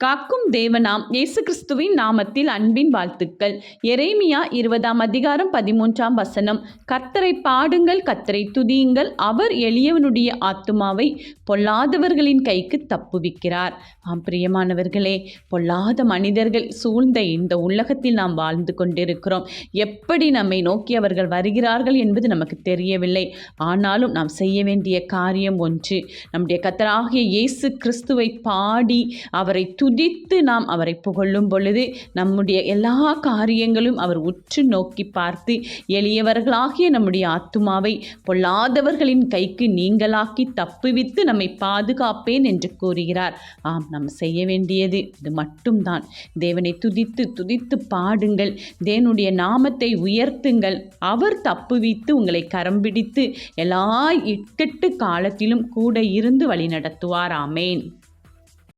காக்கும் தேவனாம் இயேசு கிறிஸ்துவின் நாமத்தில் அன்பின் வாழ்த்துக்கள். எரேமியா 20:13 கர்த்தரை பாடுங்கள், கர்த்தரை துதியுங்கள், அவர் எளியவனுடைய ஆத்துமாவை பொல்லாதவர்களின் கைக்கு தப்புவிக்கிறார். பிரியமானவர்களே, பொல்லாத மனிதர்கள் சூழ்ந்த இந்த உலகத்தில் நாம் வாழ்ந்து கொண்டிருக்கிறோம். எப்படி நம்மை நோக்கி அவர்கள் வருகிறார்கள் என்பது நமக்கு தெரியவில்லை. ஆனாலும் நாம் செய்ய வேண்டிய காரியம் ஒன்று, நம்முடைய கர்த்தராகிய இயேசு கிறிஸ்துவை பாடி அவரை துதித்து நாம் அவரை புகழும் பொழுது நம்முடைய எல்லா காரியங்களும் அவர் உற்று நோக்கி பார்த்து எளியவர்களாகிய நம்முடைய ஆத்துமாவை பொல்லாதவர்களின் கைக்கு நீங்களாக்கி தப்புவித்து நம்மை பாதுகாப்பேன் என்று கூறுகிறார். நாம் செய்ய வேண்டியது இது மட்டும்தான். தேவனை துதித்து துதித்து பாடுங்கள், தேவனுடைய நாமத்தை உயர்த்துங்கள். அவர் தப்புவித்து உங்களை கரம் பிடித்து எல்லா இக்கட்டு காலத்திலும் கூட இருந்து வழி நடத்துவார். ஆமேன்.